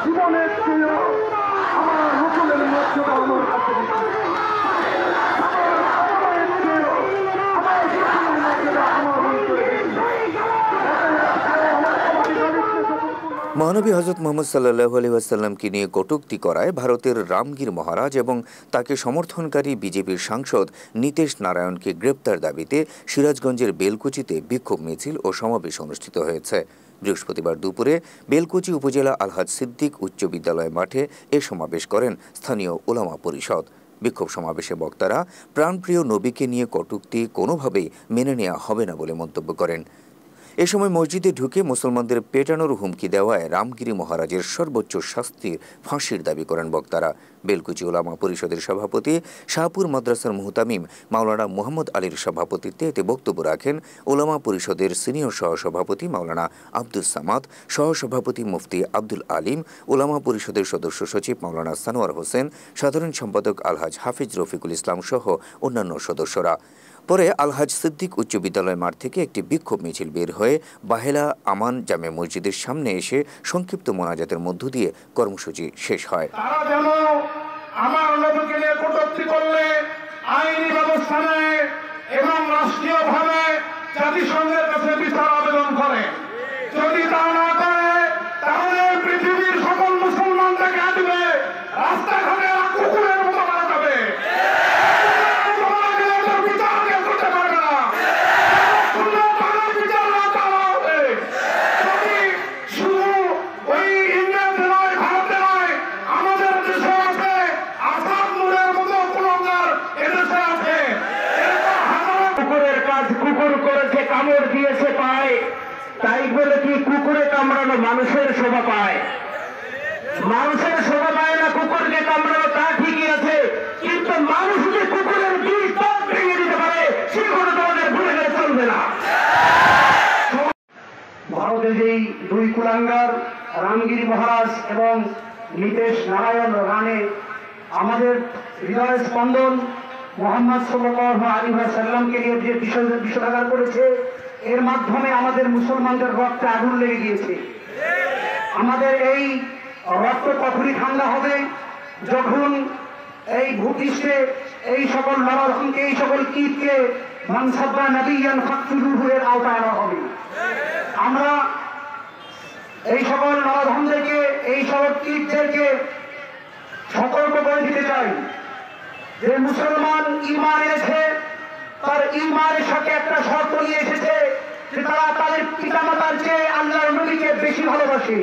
জীবনের চেয়ে আমার রসুলের মর্যাদা আমার কাছে মহানবী হযরত মুহাম্মদ সাল্লাল্লাহু আলাইহি ওয়াসাল্লামকে নিয়ে কটূক্তি করায় ভারতের রামগীর মহারাজ এবং তাকে সমর্থনকারী বিজেপির সাংসদ নীতেশ নারায়ণকে গ্রেপ্তার দাবিতে সিরাজগঞ্জের বেলকুচিতে বিক্ষোভ মিছিল ও সমাবেশ অনুষ্ঠিত হয়েছে। বৃহস্পতিবার দুপুরে বেলকুচি উপজেলা আলহাজ সিদ্দিক উচ্চ বিদ্যালয় মাঠে এ সমাবেশ করেন স্থানীয় উলামা পরিষদ। বিক্ষোভ সমাবেশে বক্তারা প্রাণপ্রিয় নবীকে নিয়ে কটূক্তি কোনোভাবেই মেনে নেওয়া হবে না বলে মন্তব্য করেন। এ সময় মসজিদে ঢুকে মুসলমানদের পেটানোর হুমকি দেওয়ায় রামগিরি মহারাজের সর্বোচ্চ শাস্তির ফাঁসির দাবি করেন বক্তারা। বেলকুচি উলামা পরিষদের সভাপতি শাহপুর মাদ্রাসার মুহতামিম মাওলানা মুহাম্মদ আলীর সভাপতিত্বে এতে বক্তব্য রাখেন উলামা পরিষদের সিনিয়র সহসভাপতি মাওলানা আব্দুস সামাদ, সহসভাপতি মুফতি আব্দুল আলিম, উলামা পরিষদের সদস্য সচিব মাওলানা সানোয়ার হোসেন, সাধারণ সম্পাদক আলহাজ হাফিজ রফিকুল ইসলাম সহ অন্যান্য সদস্যরা। পরে আলহাজ সিদ্দিক উচ্চ বিদ্যালয় মাঠ থেকে একটি বিক্ষোভ মিছিল বের হয়ে বাহেলা আমান জামে মসজিদের সামনে এসে সংক্ষিপ্ত মোনাজাতের মধ্য দিয়ে কর্মসূচি শেষ হয়। তারা যেন আমার নবীকে নিয়ে কটূক্তি করলে আইনি ব্যবস্থা নেয় এবং রাষ্ট্রীয়ভাবে জাতিসংঘের কাছে বিচার আবেদন করে। যদি তা না করে তাহলে পৃথিবীর সকল মুসলমানদেরকে আনবে রাস্তাঘাটে কুকুরের মতো মারা যাবে। কামড় দিয়েছে পায়, তাই বলে কি কুকুরে কামড়ানো মানুষের শোভা পায়? মানুষের শোভা পায় না কুকুরকে কামড়ানো, তা ঠিকই আছে, কিন্তু মানুষ যে কুকুরের বিষ ভেঙে দিতে পারে সে কোনো তোমাদের ভুলে গেলে চলবে না। ভারতে যেই দুই কুলাঙ্গার রামগিরি মহারাজ এবং নীতেশ নারায়ণ রানে আমাদের হৃদয় স্পন্দন মুহাম্মদ সাল্লাল্লাহু আলাইহি ওয়াসাল্লামকে নিয়ে যে বিষোদ্গার করেছে, এর মাধ্যমে আমাদের মুসলমানদের রক্তে আগুন লেগে গিয়েছে। আমাদের এই রক্ত কখনই ঠান্ডা হবে যখন এই ভূপৃষ্ঠে এই সকল নরধমকে, এই সকল কীটকে মান সাব্বা নাবিয়ান ফাকতুলুহু এর আওতায় আনা হবে। আমরা এই সকল নরধমদেরকে, এই সকল কীটদেরকে সতর্ক করে দিতে চাই যে মুসলমান ঈমান এনেছে, তার ঈমানের সাথে একটা শর্ত নিয়ে এসেছে যে তারা তাদের পিতামাতার চেয়ে আল্লাহর নবীকে বেশি ভালোবাসে।